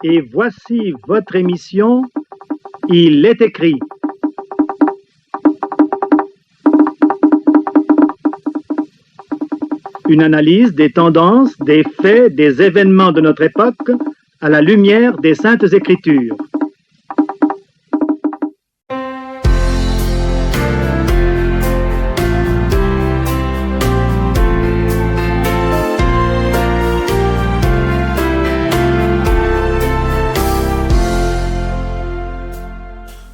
Et voici votre émission « Il est écrit ». Une analyse des tendances, des faits, des événements de notre époque à la lumière des Saintes Écritures.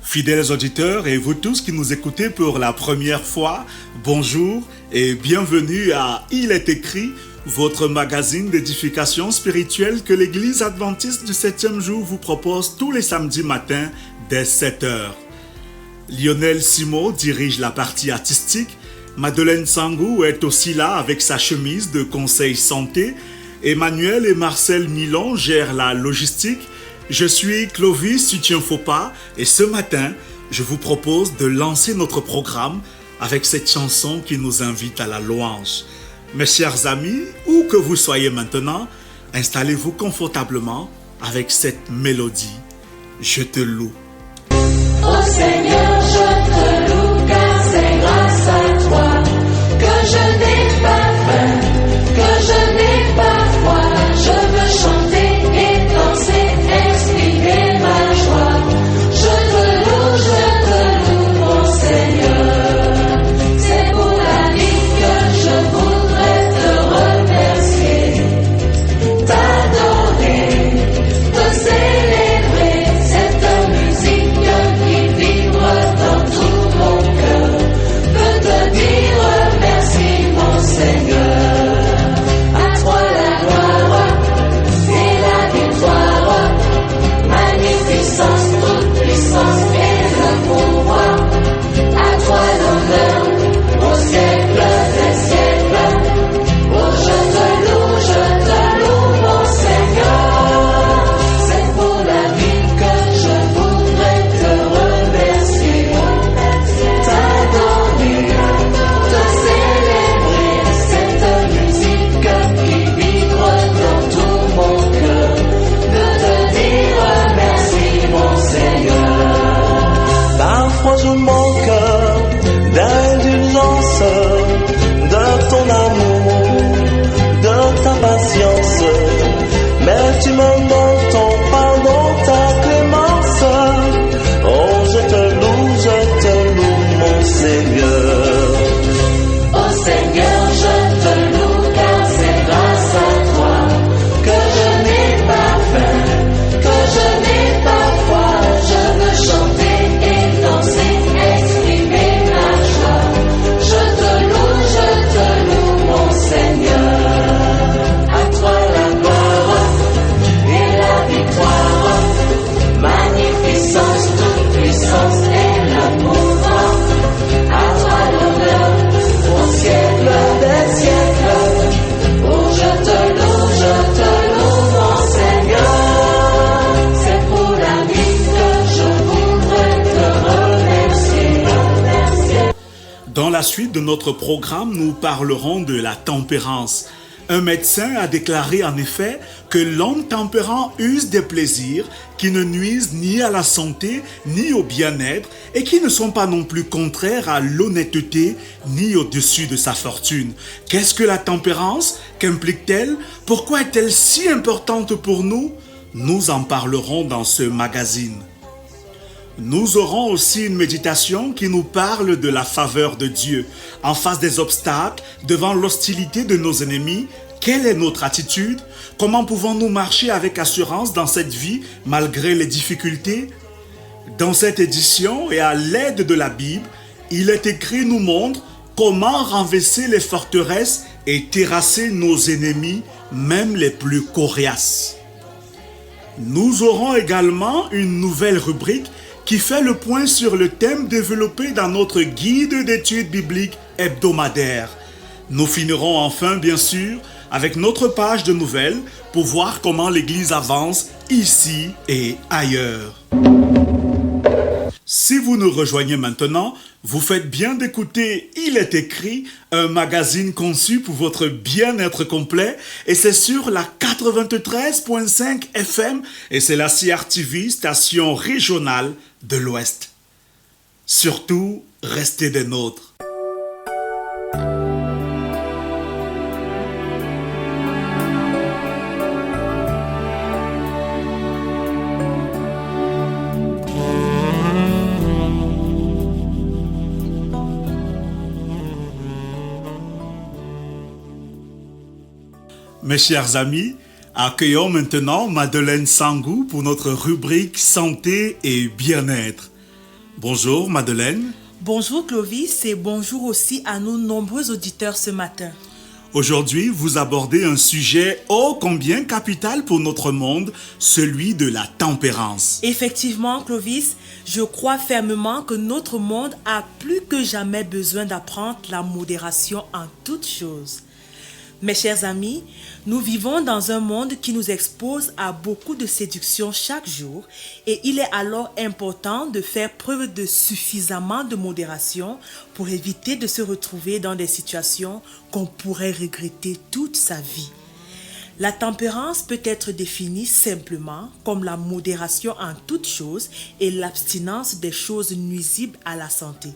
Fidèles auditeurs et vous tous qui nous écoutez pour la première fois, bonjour et bienvenue à Il est écrit, votre magazine d'édification spirituelle que l'Église adventiste du 7e jour vous propose tous les samedis matins dès 7h. Lionel Simo dirige la partie artistique, Madeleine Sangou est aussi là avec sa chemise de conseil santé, Emmanuel et Marcel Milon gèrent la logistique. Je suis Clovis Sutien-Faupas et ce matin, je vous propose de lancer notre programme avec cette chanson qui nous invite à la louange. Mes chers amis, où que vous soyez maintenant, installez-vous confortablement avec cette mélodie. Je te loue. Oh Seigneur, je te loue car c'est grâce à toi que je n'ai pas faim, que je n'ai pas froid. Je veux chanter et danser, exprimer ma joie. Je te loue, mon Seigneur. C'est pour la vie que je voudrais te remercier, t'adorer, te célébrer. Cette musique qui vibre dans tout mon cœur. Veux te dire merci, mon Seigneur. À toi la gloire et la victoire, magnificence, toute puissance et le pouvoir. À toi l'honneur au siècle des siècles. Oh, je te loue, mon Seigneur. C'est pour la vie que je voudrais te remercier, t'adorer, te célébrer. Cette musique qui vibre dans tout mon cœur. De te dire merci, mon Seigneur. Parfois je manque d'indulgence, de ton amour, de ta patience, mais tu me donnes ton pardon, ta clémence. Oh, je te loue, mon Seigneur. Oh Seigneur, je te loue car c'est grâce à toi que je n'ai pas faim, que je n'ai pas froid. Je veux chanter et danser, exprimer ma joie. Je te loue, mon Seigneur. À toi la gloire et la victoire, magnificence, toute puissance et le pouvoir. À toi l'honneur au siècle des siècles. Oh, je te loue, mon Seigneur. C'est pour la vie que je voudrais te remercier. Dans la suite de notre programme, nous parlerons de la tempérance. Un médecin a déclaré en effet que l'homme tempérant use des plaisirs qui ne nuisent ni à la santé ni au bien-être et qui ne sont pas non plus contraires à l'honnêteté ni au-dessus de sa fortune. Qu'est-ce que la tempérance? Qu'implique-t-elle? Pourquoi est-elle si importante pour nous? Nous en parlerons dans ce magazine. Nous aurons aussi une méditation qui nous parle de la faveur de Dieu. En face des obstacles, devant l'hostilité de nos ennemis, quelle est notre attitude? Comment pouvons-nous marcher avec assurance dans cette vie malgré les difficultés? Dans cette édition et à l'aide de la Bible, Il est écrit nous montre comment renverser les forteresses et terrasser nos ennemis, même les plus coriaces. Nous aurons également une nouvelle rubrique qui fait le point sur le thème développé dans notre guide d'études bibliques hebdomadaire. Nous finirons enfin, bien sûr, avec notre page de nouvelles pour voir comment l'Église avance ici et ailleurs. Si vous nous rejoignez maintenant, vous faites bien d'écouter Il est écrit, un magazine conçu pour votre bien-être complet, et c'est sur la 93.5 FM et c'est la CRTV, station régionale de l'Ouest. Surtout, restez des nôtres. Mes chers amis, accueillons maintenant Madeleine Sangou pour notre rubrique Santé et Bien-être. Bonjour Madeleine. Bonjour Clovis et bonjour aussi à nos nombreux auditeurs ce matin. Aujourd'hui, vous abordez un sujet ô combien capital pour notre monde, celui de la tempérance. Effectivement Clovis, je crois fermement que notre monde a plus que jamais besoin d'apprendre la modération en toutes choses. Mes chers amis, nous vivons dans un monde qui nous expose à beaucoup de séductions chaque jour et il est alors important de faire preuve de suffisamment de modération pour éviter de se retrouver dans des situations qu'on pourrait regretter toute sa vie. La tempérance peut être définie simplement comme la modération en toutes choses et l'abstinence des choses nuisibles à la santé.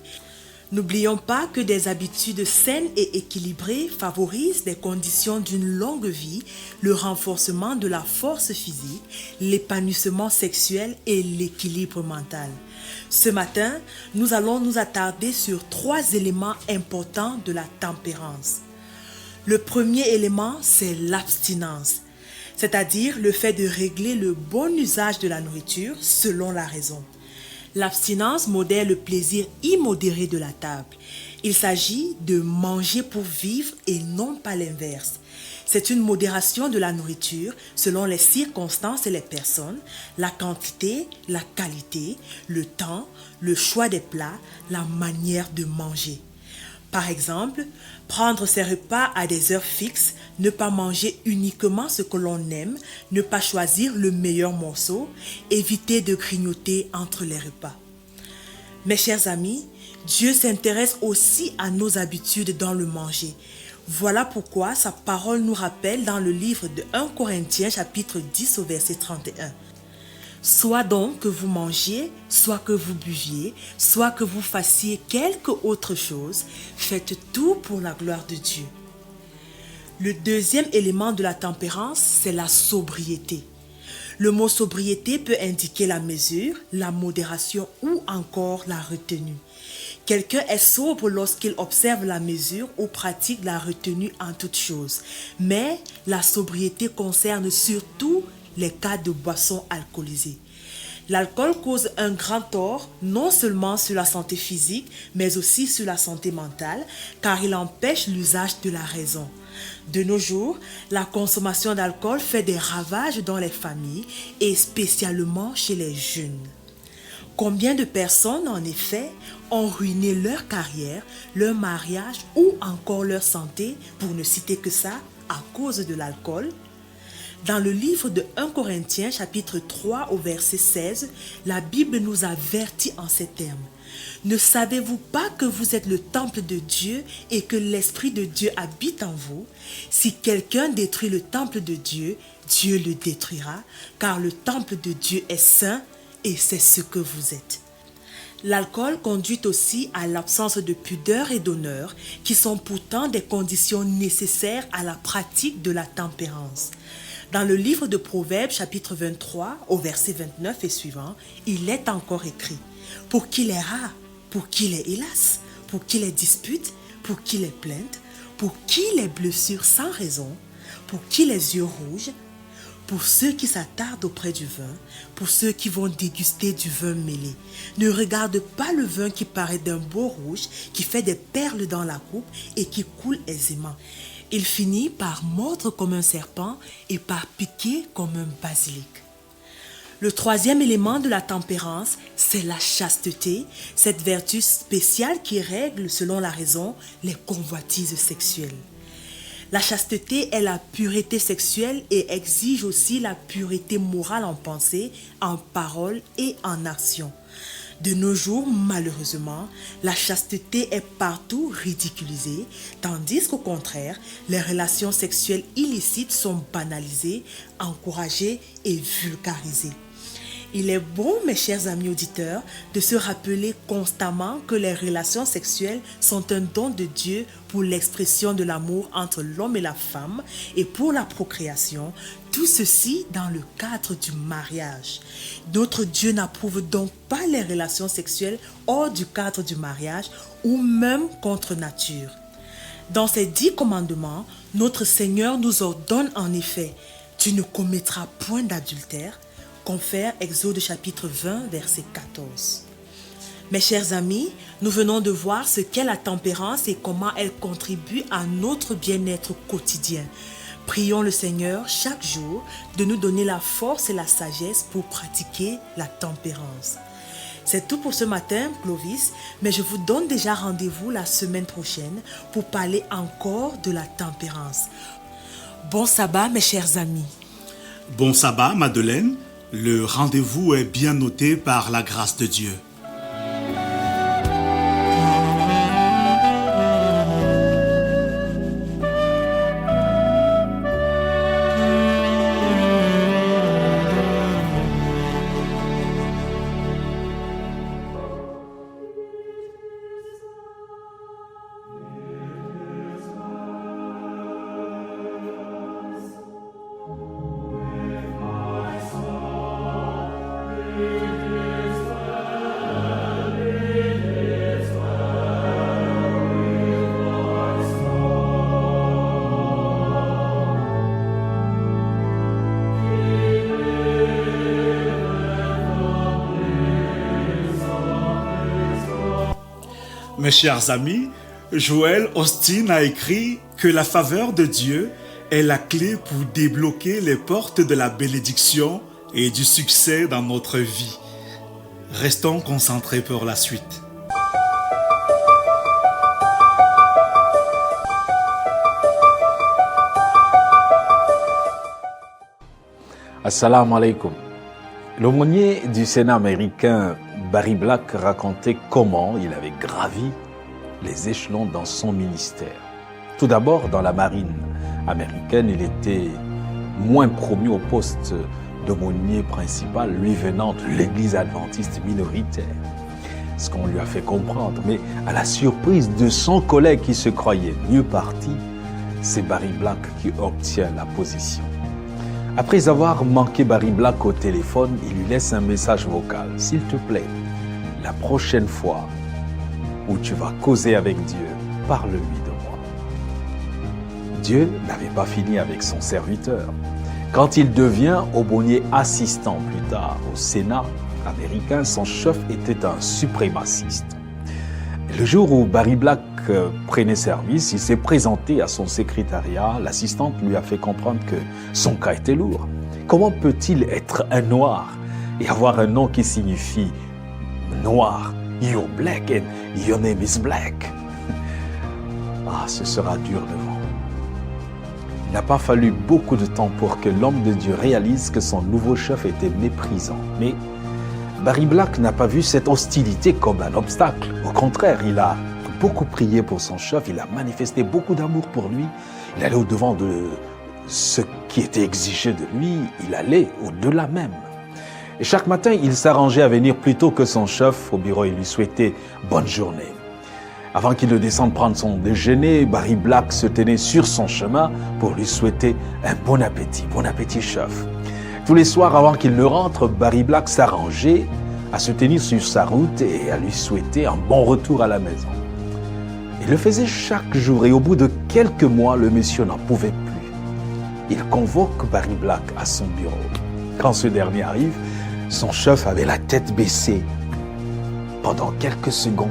N'oublions pas que des habitudes saines et équilibrées favorisent les conditions d'une longue vie, le renforcement de la force physique, l'épanouissement sexuel et l'équilibre mental. Ce matin, nous allons nous attarder sur 3 éléments importants de la tempérance. Le premier élément, c'est l'abstinence, c'est-à-dire le fait de régler le bon usage de la nourriture selon la raison. L'abstinence modère le plaisir immodéré de la table. Il s'agit de manger pour vivre et non pas l'inverse. C'est une modération de la nourriture selon les circonstances et les personnes, la quantité, la qualité, le temps, le choix des plats, la manière de manger. Par exemple, prendre ses repas à des heures fixes, ne pas manger uniquement ce que l'on aime, ne pas choisir le meilleur morceau, éviter de grignoter entre les repas. Mes chers amis, Dieu s'intéresse aussi à nos habitudes dans le manger. Voilà pourquoi sa parole nous rappelle dans le livre de 1 Corinthiens chapitre 10 au verset 31. Soit donc que vous mangiez, soit que vous buviez, soit que vous fassiez quelque autre chose, faites tout pour la gloire de Dieu. Le deuxième élément de la tempérance, c'est la sobriété. Le mot sobriété peut indiquer la mesure, la modération ou encore la retenue. Quelqu'un est sobre lorsqu'il observe la mesure ou pratique la retenue en toutes choses. Mais la sobriété concerne surtout les cas de boissons alcoolisées. L'alcool cause un grand tort, non seulement sur la santé physique, mais aussi sur la santé mentale, car il empêche l'usage de la raison. De nos jours, la consommation d'alcool fait des ravages dans les familles et spécialement chez les jeunes. Combien de personnes, en effet, ont ruiné leur carrière, leur mariage ou encore leur santé, pour ne citer que ça, à cause de l'alcool? Dans le livre de 1 Corinthiens, chapitre 3, au verset 16, la Bible nous avertit en ces termes. « Ne savez-vous pas que vous êtes le temple de Dieu et que l'Esprit de Dieu habite en vous? Si quelqu'un détruit le temple de Dieu, Dieu le détruira, car le temple de Dieu est saint et c'est ce que vous êtes. » L'alcool conduit aussi à l'absence de pudeur et d'honneur, qui sont pourtant des conditions nécessaires à la pratique de la tempérance. Dans le livre de Proverbes, chapitre 23, au verset 29 et suivant, il est encore écrit « Pour qui les rats, pour qui les hélas, pour qui les disputes, pour qui les plaintes, pour qui les blessures sans raison, pour qui les yeux rouges, pour ceux qui s'attardent auprès du vin, pour ceux qui vont déguster du vin mêlé. Ne regarde pas le vin qui paraît d'un beau rouge, qui fait des perles dans la coupe et qui coule aisément. Il finit par mordre comme un serpent et par piquer comme un basilic. Le troisième élément de la tempérance, c'est la chasteté, cette vertu spéciale qui règle, selon la raison, les convoitises sexuelles. La chasteté est la pureté sexuelle et exige aussi la pureté morale en pensée, en parole et en action. De nos jours, malheureusement, la chasteté est partout ridiculisée, tandis qu'au contraire, les relations sexuelles illicites sont banalisées, encouragées et vulgarisées. Il est bon, mes chers amis auditeurs, de se rappeler constamment que les relations sexuelles sont un don de Dieu pour l'expression de l'amour entre l'homme et la femme et pour la procréation, tout ceci dans le cadre du mariage. Notre Dieu n'approuve donc pas les relations sexuelles hors du cadre du mariage ou même contre nature. Dans ces 10 commandements, notre Seigneur nous ordonne en effet « Tu ne commettras point d'adultère », confère Exode chapitre 20, verset 14. Mes chers amis, nous venons de voir ce qu'est la tempérance et comment elle contribue à notre bien-être quotidien. Prions le Seigneur chaque jour de nous donner la force et la sagesse pour pratiquer la tempérance. C'est tout pour ce matin, Clovis, mais je vous donne déjà rendez-vous la semaine prochaine pour parler encore de la tempérance. Bon sabbat, mes chers amis. Bon sabbat, Madeleine. Le rendez-vous est bien noté par la grâce de Dieu. Mes chers amis, Joel Osteen a écrit que la faveur de Dieu est la clé pour débloquer les portes de la bénédiction et du succès dans notre vie. Restons concentrés pour la suite. Assalamu alaikum. L'aumônier du Sénat américain Barry Black racontait comment il avait gravi les échelons dans son ministère. Tout d'abord, dans la marine américaine, il était moins promu au poste d'aumônier principal, lui venant de l'église adventiste minoritaire. Ce qu'on lui a fait comprendre, mais à la surprise de son collègue qui se croyait mieux parti, c'est Barry Black qui obtient la position. Après avoir manqué Barry Black au téléphone, il lui laisse un message vocal. « S'il te plaît, la prochaine fois où tu vas causer avec Dieu, parle-lui de moi. » Dieu n'avait pas fini avec son serviteur. Quand il devient aumônier assistant plus tard au Sénat américain, son chef était un suprémaciste. Le jour où Barry Black prenait service, il s'est présenté à son secrétariat. L'assistante lui a fait comprendre que son cas était lourd. Comment peut-il être un noir et avoir un nom qui signifie noir? You're black and your name is black. Ah, ce sera dur devant. Il n'a pas fallu beaucoup de temps pour que l'homme de Dieu réalise que son nouveau chef était méprisant. Mais Barry Black n'a pas vu cette hostilité comme un obstacle. Au contraire, il a beaucoup prié pour son chef, il a manifesté beaucoup d'amour pour lui. Il allait au-devant de ce qui était exigé de lui, il allait au-delà même. Et chaque matin, il s'arrangeait à venir plus tôt que son chef au bureau et lui souhaitait bonne journée. Avant qu'il ne descende prendre son déjeuner, Barry Black se tenait sur son chemin pour lui souhaiter un bon appétit chef. Tous les soirs, avant qu'il ne rentre, Barry Black s'arrangeait à se tenir sur sa route et à lui souhaiter un bon retour à la maison. Il le faisait chaque jour et au bout de quelques mois, le monsieur n'en pouvait plus. Il convoque Barry Black à son bureau. Quand ce dernier arrive, son chef avait la tête baissée pendant quelques secondes.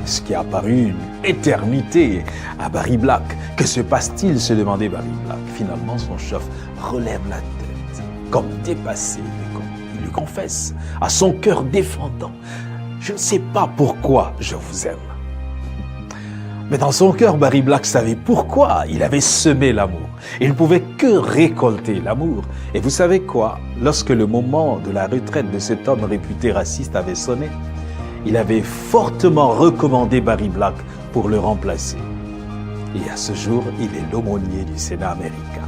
Ce qui a apparu une éternité à Barry Black. Que se passe-t-il, se demandait Barry Black. Finalement, son chef relève la tête, comme dépassé. Il lui confesse, à son cœur défendant, « Je ne sais pas pourquoi je vous aime. » Mais dans son cœur, Barry Black savait pourquoi il avait semé l'amour. Il ne pouvait que récolter l'amour. Et vous savez quoi? Lorsque le moment de la retraite de cet homme réputé raciste avait sonné, il avait fortement recommandé Barry Black pour le remplacer. Et à ce jour, il est l'aumônier du Sénat américain.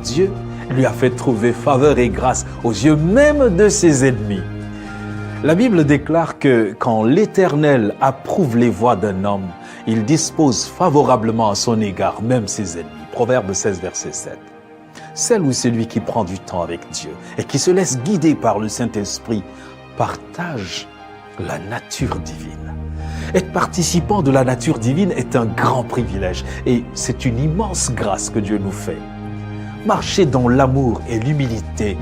Dieu lui a fait trouver faveur et grâce aux yeux même de ses ennemis. La Bible déclare que quand l'Éternel approuve les voies d'un homme, il dispose favorablement à son égard, même ses ennemis. Proverbe 16, verset 7. Celle ou celui qui prend du temps avec Dieu et qui se laisse guider par le Saint-Esprit partage la nature divine. Être participant de la nature divine est un grand privilège et c'est une immense grâce que Dieu nous fait. Marcher dans l'amour et l'humilité,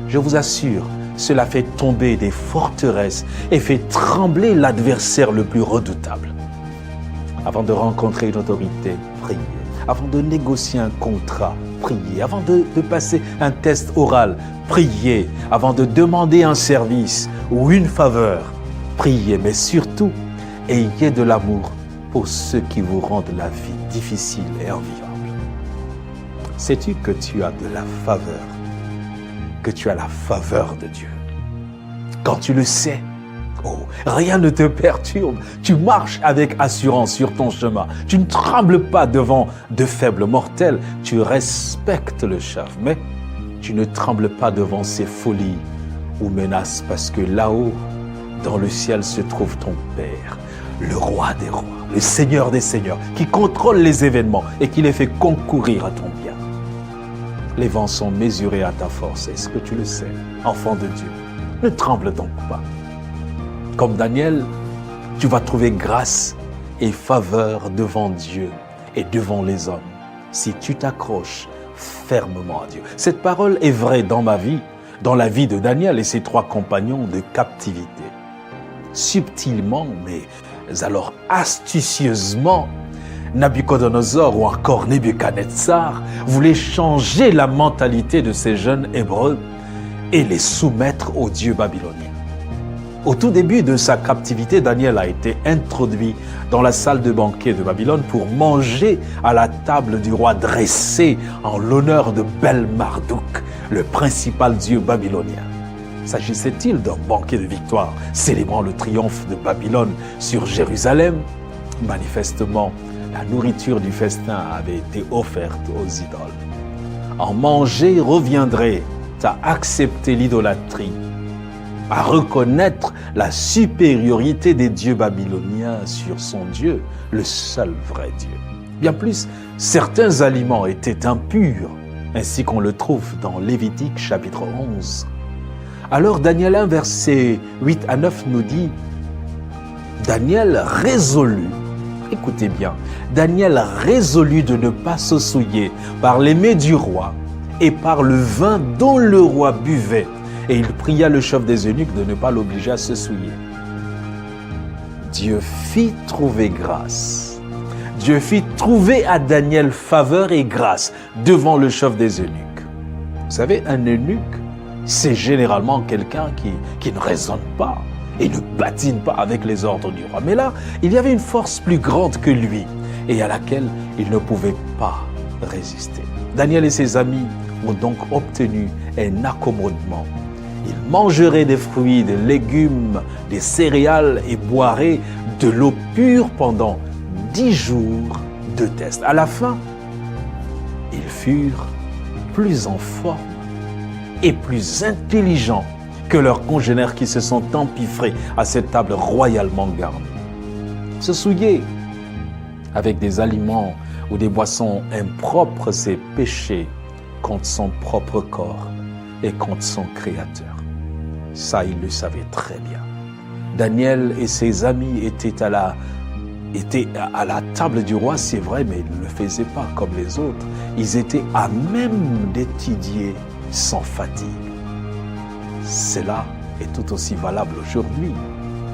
je vous assure, cela fait tomber des forteresses et fait trembler l'adversaire le plus redoutable. Avant de rencontrer une autorité, priez. Avant de négocier un contrat, priez. Avant de passer un test oral, priez. Avant de demander un service ou une faveur, priez. Mais surtout, ayez de l'amour pour ceux qui vous rendent la vie difficile et enviable. Sais-tu que tu as de la faveur? Que tu as la faveur de Dieu. Quand tu le sais, rien ne te perturbe. Tu marches avec assurance sur ton chemin. Tu ne trembles pas devant de faibles mortels. Tu respectes le chef, mais tu ne trembles pas devant ses folies ou menaces parce que là-haut, dans le ciel, se trouve ton Père, le roi des rois, le Seigneur des seigneurs, qui contrôle les événements et qui les fait concourir à ton bien. Les vents sont mesurés à ta force. Est-ce que tu le sais, enfant de Dieu? Ne tremble donc pas. Comme Daniel, tu vas trouver grâce et faveur devant Dieu et devant les hommes si tu t'accroches fermement à Dieu. Cette parole est vraie dans ma vie, dans la vie de Daniel et ses 3 compagnons de captivité. Subtilement, mais alors astucieusement, Nabuchodonosor ou encore Nebuchadnezzar voulaient changer la mentalité de ces jeunes Hébreux et les soumettre aux dieux babyloniens. Au tout début de sa captivité, Daniel a été introduit dans la salle de banquet de Babylone pour manger à la table du roi dressée en l'honneur de Bel-Marduk, le principal dieu babylonien. S'agissait-il d'un banquet de victoire célébrant le triomphe de Babylone sur Jérusalem? Manifestement, la nourriture du festin avait été offerte aux idoles. En manger reviendrait à accepter l'idolâtrie, à reconnaître la supériorité des dieux babyloniens sur son Dieu, le seul vrai Dieu. Bien plus, certains aliments étaient impurs, ainsi qu'on le trouve dans Lévitique chapitre 11. Alors Daniel 1, versets 8 à 9 nous dit « Daniel résolut » écoutez bien, Daniel résolut de ne pas se souiller par les mets du roi et par le vin dont le roi buvait. Et il pria le chef des eunuques de ne pas l'obliger à se souiller. Dieu fit trouver grâce. Dieu fit trouver à Daniel faveur et grâce devant le chef des eunuques. Vous savez, un eunuque, c'est généralement quelqu'un qui ne raisonne pas et ne patine pas avec les ordres du roi. Mais là, il y avait une force plus grande que lui et à laquelle il ne pouvait pas résister. Daniel et ses amis ont donc obtenu un accommodement. Ils mangeraient des fruits, des légumes, des céréales et boiraient de l'eau pure pendant 10 jours de test. À la fin, ils furent plus en forme et plus intelligents que leurs congénères qui se sont empiffrés à cette table royalement garnie. Se souiller avec des aliments ou des boissons impropres, c'est pécher contre son propre corps et contre son Créateur. Ça, il le savait très bien. Daniel et ses amis étaient à la table du roi, c'est vrai, mais ils ne le faisaient pas comme les autres. Ils étaient à même d'étudier sans fatigue. Cela est tout aussi valable aujourd'hui.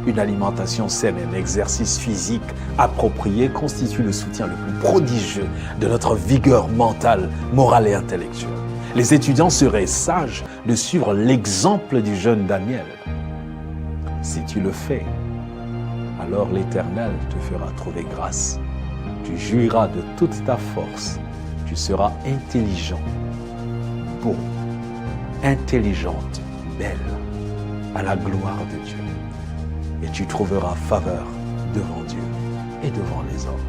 Une alimentation saine et un exercice physique approprié constituent le soutien le plus prodigieux de notre vigueur mentale, morale et intellectuelle. Les étudiants seraient sages de suivre l'exemple du jeune Daniel. Si tu le fais, alors l'Éternel te fera trouver grâce Tu jouiras de toute ta force. Tu seras intelligent, beau, intelligente, belle, à la gloire de Dieu. Et tu trouveras faveur devant Dieu et devant les hommes.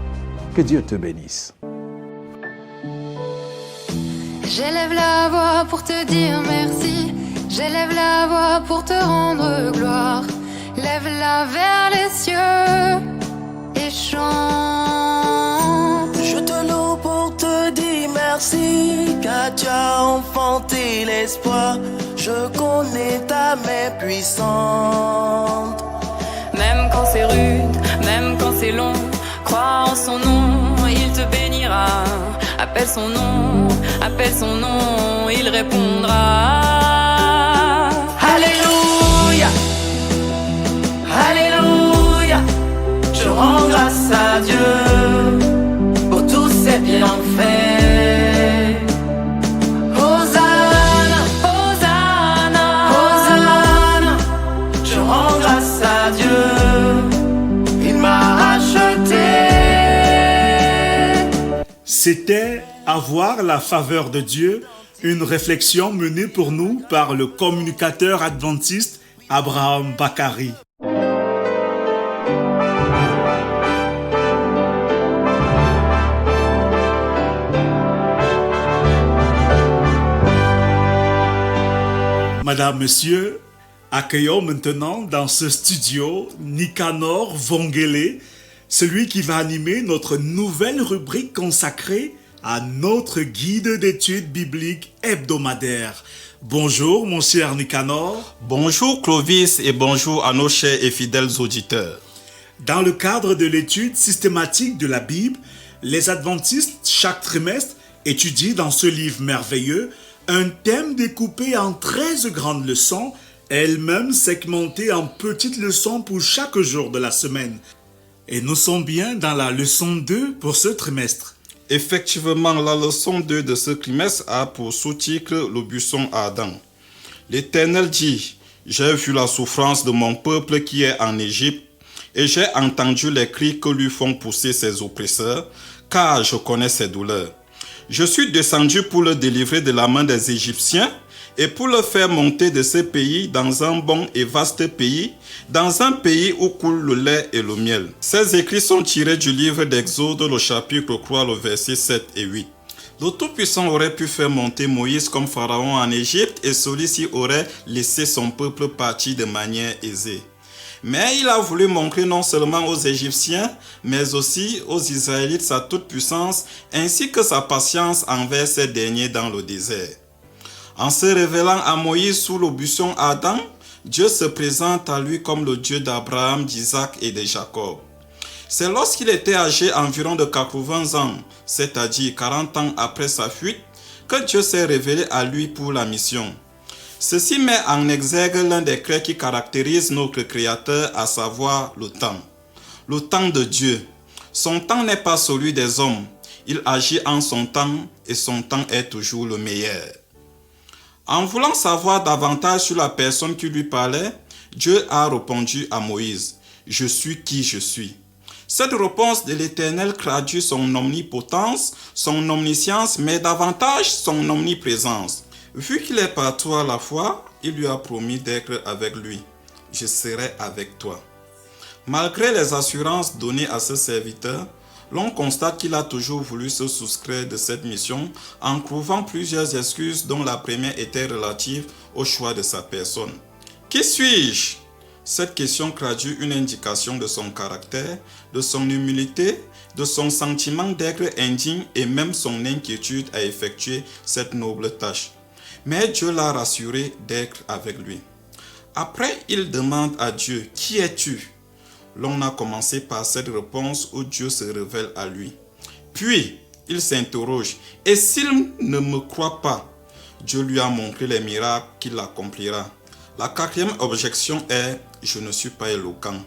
Que Dieu te bénisse. J'élève la voix pour te dire merci. J'élève la voix pour te rendre gloire. Lève-la vers les cieux et chante. Je te loue pour te dire merci, car tu as enfanté l'espoir. Je connais ta main puissante. Même quand c'est rude, même quand c'est long, crois en son nom, il te bénira. Appelle son nom, il répondra. Alléluia, Alléluia. Je rends grâce à Dieu pour tous ses bienfaits. Hosanna, Hosanna, Hosanna. Je rends grâce à Dieu, il m'a racheté. C'était Avoir la faveur de Dieu, une réflexion menée pour nous par le communicateur adventiste Abraham Bakari. Madame, Monsieur, accueillons maintenant dans ce studio Nicanor Vongele, celui qui va animer notre nouvelle rubrique consacrée à notre guide d'études bibliques hebdomadaire. Bonjour mon cher Nicanor. Bonjour Clovis et bonjour à nos chers et fidèles auditeurs. Dans le cadre de l'étude systématique de la Bible, les adventistes chaque trimestre étudient dans ce livre merveilleux un thème découpé en 13 grandes leçons, elles-mêmes segmentées en petites leçons pour chaque jour de la semaine. Et nous sommes bien dans la leçon 2 pour ce trimestre. Effectivement, la leçon 2 de ce trimestre a pour sous-titre le buisson à Adam. L'Éternel dit, « J'ai vu la souffrance de mon peuple qui est en Égypte, et j'ai entendu les cris que lui font pousser ses oppresseurs, car je connais ses douleurs. Je suis descendu pour le délivrer de la main des Égyptiens, et pour le faire monter de ce pays dans un bon et vaste pays, dans un pays où coule le lait et le miel. » Ces écrits sont tirés du livre d'Exode, le chapitre 3, le verset 7 et 8. Le Tout-Puissant aurait pu faire monter Moïse comme Pharaon en Égypte et celui-ci aurait laissé son peuple partir de manière aisée. Mais il a voulu montrer non seulement aux Égyptiens, mais aussi aux Israélites sa toute-puissance ainsi que sa patience envers ces derniers dans le désert. En se révélant à Moïse sous le buisson Adam, Dieu se présente à lui comme le Dieu d'Abraham, d'Isaac et de Jacob. C'est lorsqu'il était âgé environ de 80 ans, c'est-à-dire 40 ans après sa fuite, que Dieu s'est révélé à lui pour la mission. Ceci met en exergue l'un des traits qui caractérisent notre Créateur, à savoir le temps. Le temps de Dieu. Son temps n'est pas celui des hommes. Il agit en son temps et son temps est toujours le meilleur. En voulant savoir davantage sur la personne qui lui parlait, Dieu a répondu à Moïse, « Je suis qui je suis ». Cette réponse de l'Éternel traduit son omnipotence, son omniscience, mais davantage son omniprésence. Vu qu'il est partout à la fois, il lui a promis d'être avec lui. « Je serai avec toi ». Malgré les assurances données à ce serviteur, l'on constate qu'il a toujours voulu se soustraire de cette mission en trouvant plusieurs excuses dont la première était relative au choix de sa personne. Qui suis-je? Cette question traduit une indication de son caractère, de son humilité, de son sentiment d'être indigne et même son inquiétude à effectuer cette noble tâche. Mais Dieu l'a rassuré d'être avec lui. Après, il demande à Dieu, « Qui es-tu » L'on a commencé par cette réponse où Dieu se révèle à lui. Puis, il s'interroge, « Et s'il ne me croit pas ?» Dieu lui a montré les miracles qu'il accomplira. La quatrième objection est « Je ne suis pas éloquent ».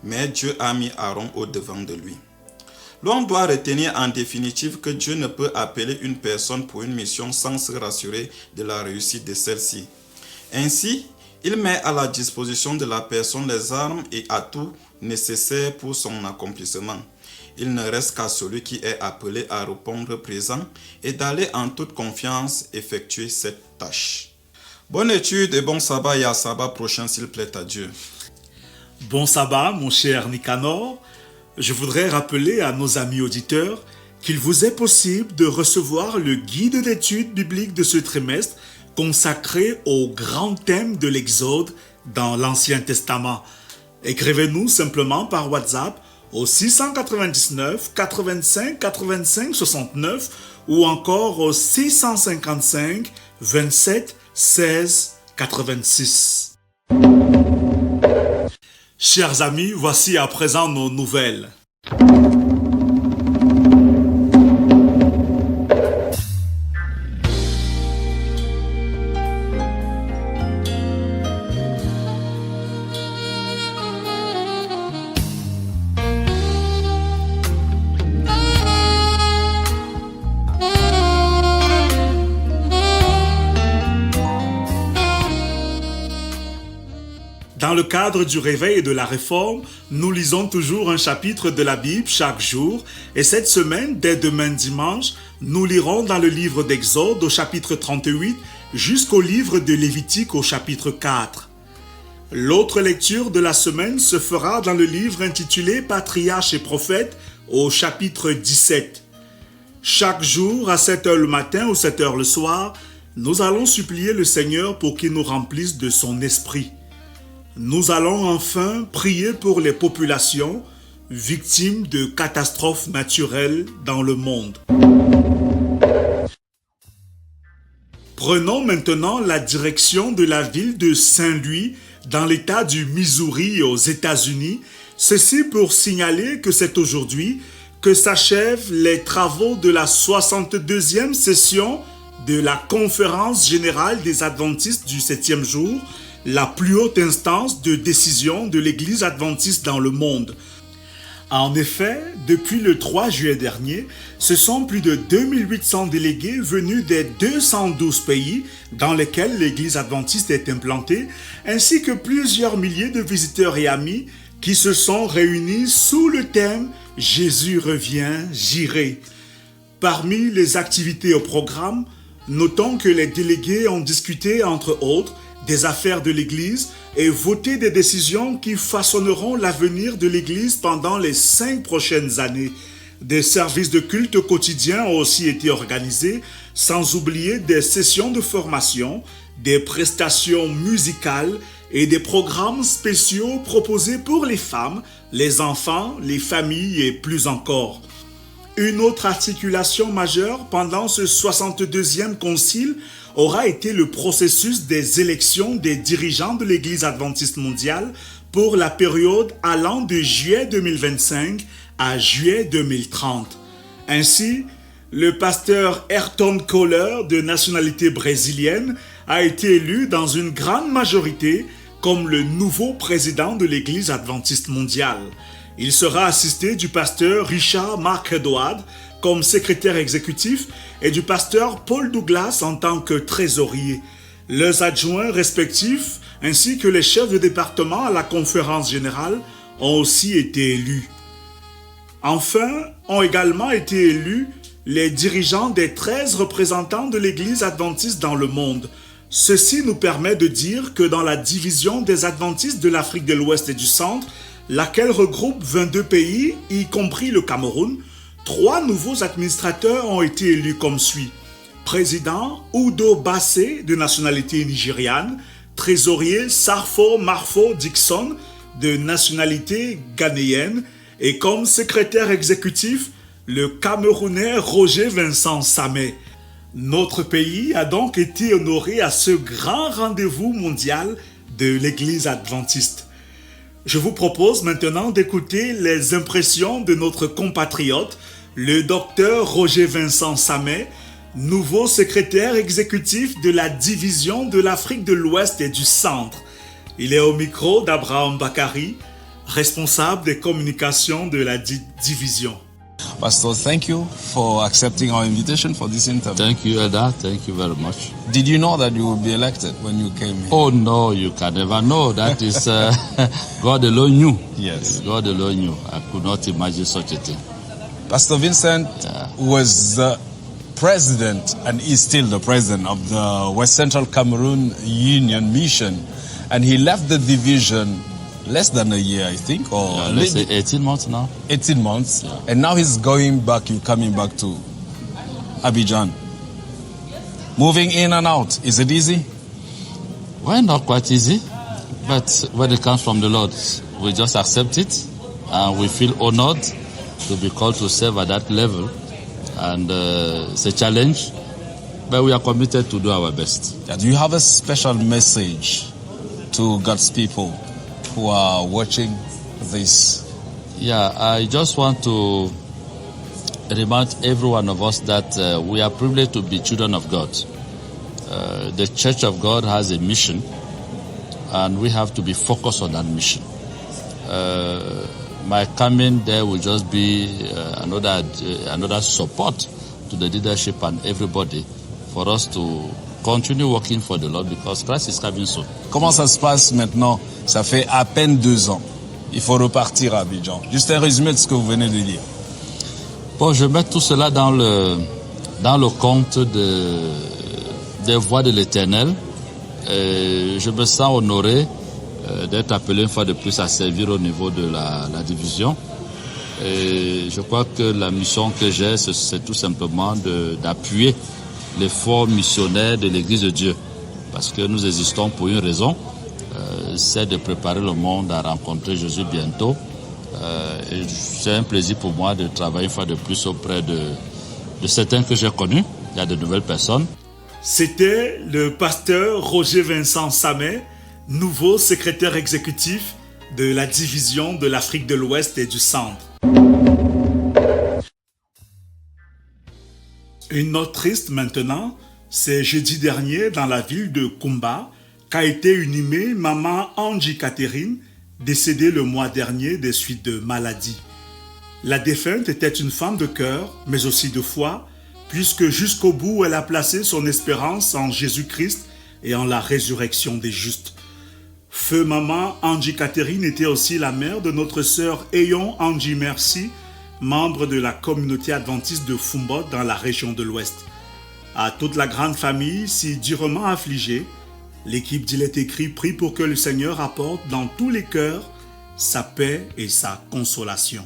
Mais Dieu a mis Aaron au devant de lui. L'on doit retenir en définitive que Dieu ne peut appeler une personne pour une mission sans se rassurer de la réussite de celle-ci. Ainsi, il met à la disposition de la personne les armes et atouts nécessaires pour son accomplissement. il ne reste qu'à celui qui est appelé à répondre présent et d'aller en toute confiance effectuer cette tâche. Bonne étude et bon sabbat et à sabbat prochain s'il plaît à Dieu. Bon sabbat, mon cher Nicanor. Je voudrais rappeler à nos amis auditeurs qu'il vous est possible de recevoir le guide d'études bibliques de ce trimestre consacré au grand thème de l'Exode dans l'Ancien Testament. Écrivez-nous simplement par WhatsApp au 699 85 85 69 ou encore au 655 27 16 86. Chers amis, voici à présent nos nouvelles. Dans le cadre du réveil et de la réforme, nous lisons toujours un chapitre de la Bible chaque jour et cette semaine, dès demain dimanche, nous lirons dans le livre d'Exode au chapitre 38 jusqu'au livre de Lévitique au chapitre 4. L'autre lecture de la semaine se fera dans le livre intitulé Patriarches et prophètes au chapitre 17. Chaque jour, à 7h le matin ou 7h le soir, nous allons supplier le Seigneur pour qu'il nous remplisse de son esprit. Nous allons enfin prier pour les populations victimes de catastrophes naturelles dans le monde. Prenons maintenant la direction de la ville de Saint-Louis dans l'État du Missouri aux États-Unis. Ceci pour signaler que c'est aujourd'hui que s'achèvent les travaux de la 62e session de la Conférence générale des Adventistes du 7e jour, la plus haute instance de décision de l'Église adventiste dans le monde. En effet, depuis le 3 juillet dernier, ce sont plus de 2800 délégués venus des 212 pays dans lesquels l'Église adventiste est implantée, ainsi que plusieurs milliers de visiteurs et amis qui se sont réunis sous le thème « Jésus revient, j'irai ». Parmi les activités au programme, notons que les délégués ont discuté, entre autres, des affaires de l'Église et voter des décisions qui façonneront l'avenir de l'Église pendant les 5 prochaines années. Des services de culte quotidiens ont aussi été organisés, sans oublier des sessions de formation, des prestations musicales et des programmes spéciaux proposés pour les femmes, les enfants, les familles et plus encore. Une autre articulation majeure pendant ce 62e concile aura été le processus des élections des dirigeants de l'Église adventiste mondiale pour la période allant de juillet 2025 à juillet 2030. Ainsi, le pasteur Ayrton Kohler, de nationalité brésilienne, a été élu dans une grande majorité comme le nouveau président de l'Église adventiste mondiale. Il sera assisté du pasteur Richard Mark Edward comme secrétaire exécutif et du pasteur Paul Douglas en tant que trésorier. Leurs adjoints respectifs ainsi que les chefs de département à la conférence générale ont aussi été élus. Enfin, ont également été élus les dirigeants des 13 représentants de l'Église adventiste dans le monde. Ceci nous permet de dire que dans la division des adventistes de l'Afrique de l'Ouest et du Centre, laquelle regroupe 22 pays, y compris le Cameroun, 3 nouveaux administrateurs ont été élus comme suit. Président Udo Bassey, de nationalité nigériane, trésorier Sarfo Marfo Dixon, de nationalité ghanéenne, et comme secrétaire exécutif, le Camerounais Roger Vincent Samé. Notre pays a donc été honoré à ce grand rendez-vous mondial de l'Église adventiste. Je vous propose maintenant d'écouter les impressions de notre compatriote, le docteur Roger Vincent Samé, nouveau secrétaire exécutif de la division de l'Afrique de l'Ouest et du Centre. Il est au micro d'Abraham Bakari, responsable des communications de la division. Pastor, thank you for accepting our invitation for this interview. Thank you, Eda. Thank you very much. Did you know that you would be elected when you came here? Oh, no, you can never know. That is, God alone knew. Yes. God alone knew. I could not imagine such a thing. Pastor Vincent was the president, and is still the president of the West Central Cameroon Union Mission, and he left the division less than a year, I think, or let's say 18 months now. 18 months, and now he's going back. You're coming back to Abidjan. Moving in and out, is it easy? Well, not quite easy, but when it comes from the Lord, we just accept it, and we feel honored to be called to serve at that level. And it's a challenge, but we are committed to do our best. Do you have a special message to God's people who are watching this? Yeah, I just want to remind every one of us that we are privileged to be children of God. The Church of God has a mission, and we have to be focused on that mission. My coming there will just be another support to the leadership and everybody for us to continue working for the Lord, because Christ is coming soon. Comment ça se passe maintenant? Ça fait à peine 2 ans. Il faut repartir à Abidjan. Juste un résumé de ce que vous venez de dire. Bon, je mets tout cela dans le compte des voies de l'Éternel. Je me sens honoré d'être appelé une fois de plus à servir au niveau de la division. Et je crois que la mission que j'ai, c'est tout simplement d'appuyer l'effort missionnaire de l'Église de Dieu. Parce que nous existons pour une raison, c'est de préparer le monde à rencontrer Jésus bientôt. Et c'est un plaisir pour moi de travailler une fois de plus auprès de certains que j'ai connus. Il y a de nouvelles personnes. C'était le pasteur Roger Vincent Samet, nouveau secrétaire exécutif de la division de l'Afrique de l'Ouest et du Centre. Une note triste maintenant, c'est jeudi dernier dans la ville de Kumba qu'a été inhumée maman Angie Catherine, décédée le mois dernier des suites de maladie. La défunte était une femme de cœur, mais aussi de foi, puisque jusqu'au bout elle a placé son espérance en Jésus-Christ et en la résurrection des justes. Feu maman Angie Catherine était aussi la mère de notre sœur Eyon Angie Merci, membre de la communauté adventiste de Fumbot dans la région de l'Ouest. À toute la grande famille, si durement affligée, l'équipe d'Il est écrit prie pour que le Seigneur apporte dans tous les cœurs sa paix et sa consolation.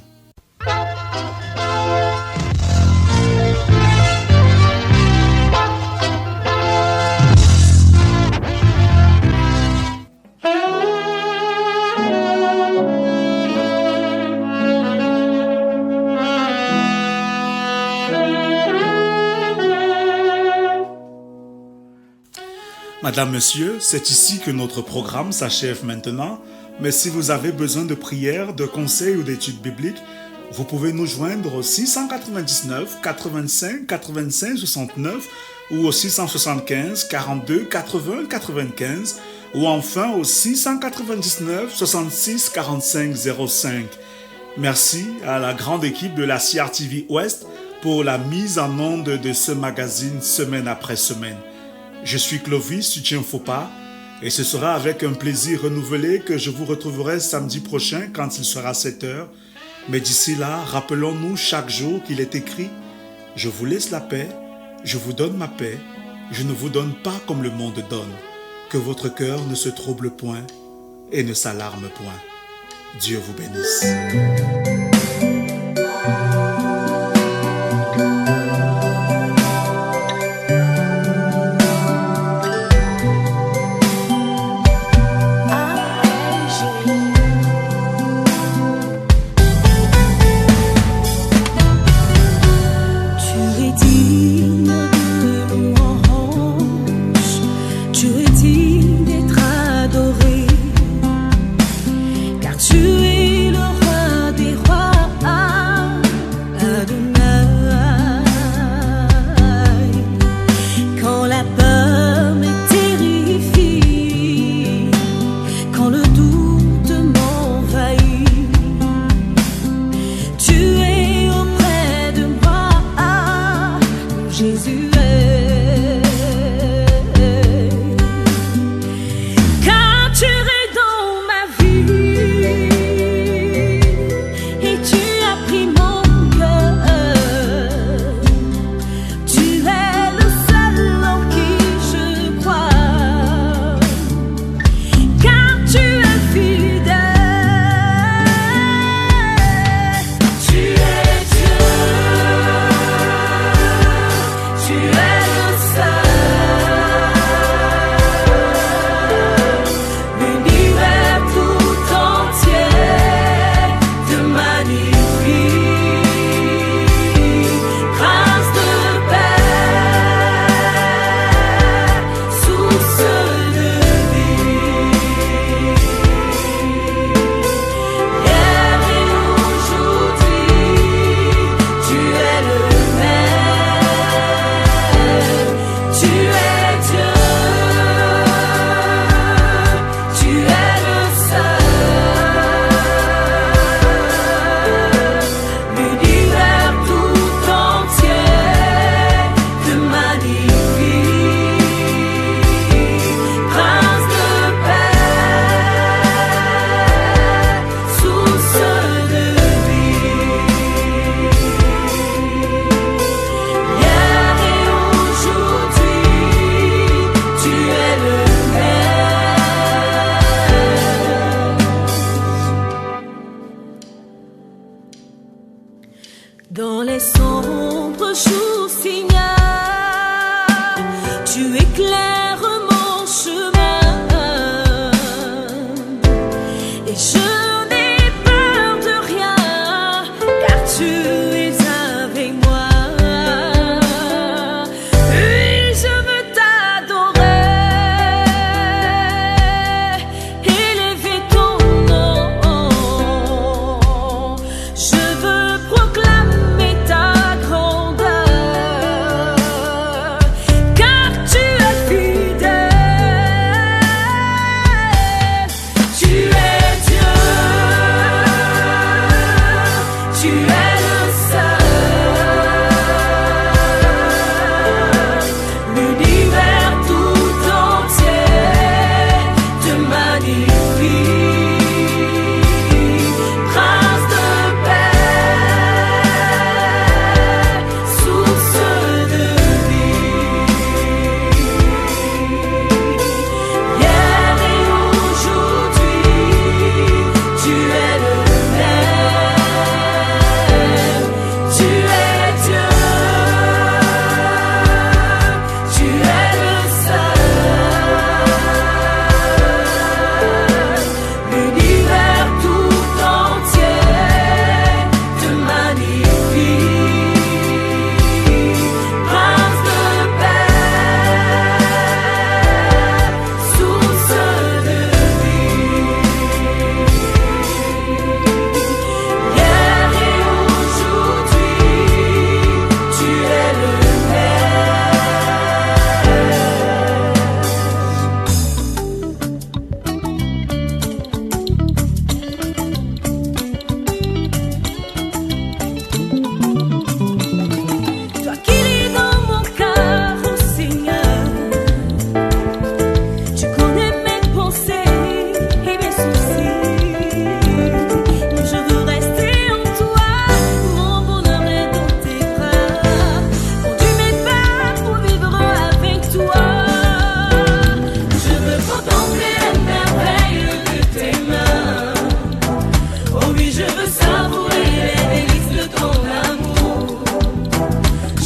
Madame, Monsieur, c'est ici que notre programme s'achève maintenant, mais si vous avez besoin de prières, de conseils ou d'études bibliques, vous pouvez nous joindre au 699 85 85 69 ou au 675 42 80 95 ou enfin au 699 66 45 05. Merci à la grande équipe de la CRTV Ouest pour la mise en onde de ce magazine semaine après semaine. Je suis Clovis Suchienfopa et ce sera avec un plaisir renouvelé que je vous retrouverai samedi prochain quand il sera 7h. Mais d'ici là, rappelons-nous chaque jour qu'il est écrit « Je vous laisse la paix, je vous donne ma paix, je ne vous donne pas comme le monde donne. Que votre cœur ne se trouble point et ne s'alarme point. Dieu vous bénisse. » Tu es le roi des rois. Et je n'ai peur de rien, car tu es avec moi. Oui, je veux t'adorer, élever ton nom. Je veux proclamer ta grandeur, car tu es fidèle. Tu es Dieu, tu es le seul. L'univers tout entier te magnifie. Prince de paix, source de vie. Hier et aujourd'hui, tu es le même. Tu es Dieu, tu es le seul. L'univers tout entier te magnifie. Prince de paix, source de vie. Hier et aujourd'hui, tu es le Toi qui lis dans mon cœur, oh Seigneur, tu connais mes pensées et mes soucis. Je veux rester en toi, mon bonheur est dans tes bras. Conduis mes pas pour vivre avec toi. Je veux contempler les merveilles de tes mains. Oh oui, je veux savourer les délices de ton amour.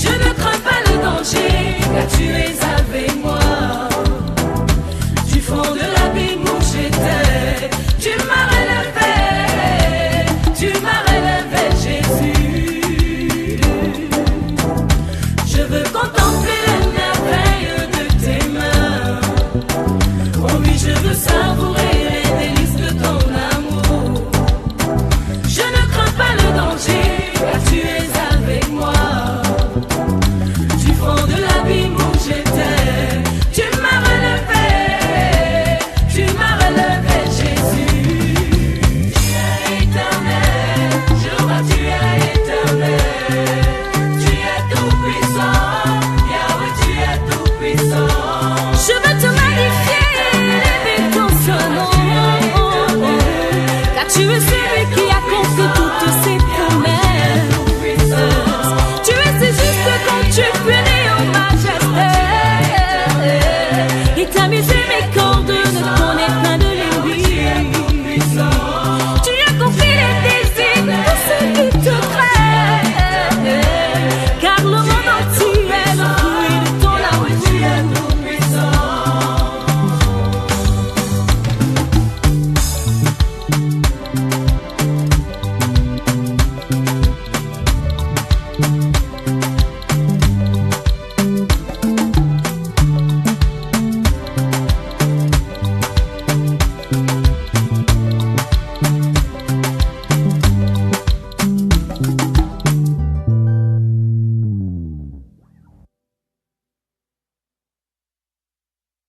Je ne crains pas le danger, car tu es avec moi. Du fond de l'abîme où j'étais, tu m'as relevé, Jésus. Je veux contempler les merveilles de tes mains. Oh oui, je veux savourer les délices de ton amour. Je ne crains pas le danger, car tu es avec moi. Du fond de l'abîme où j'étais, tu m'as relevé, Jésus. Tu es éternel, je vois tu es éternel. Tu es tout puissant, Yahweh, tu es tout puissant. Je veux te magnifier, élever ton seul nom, car tu es celui qui a conquis toutes ces promesses.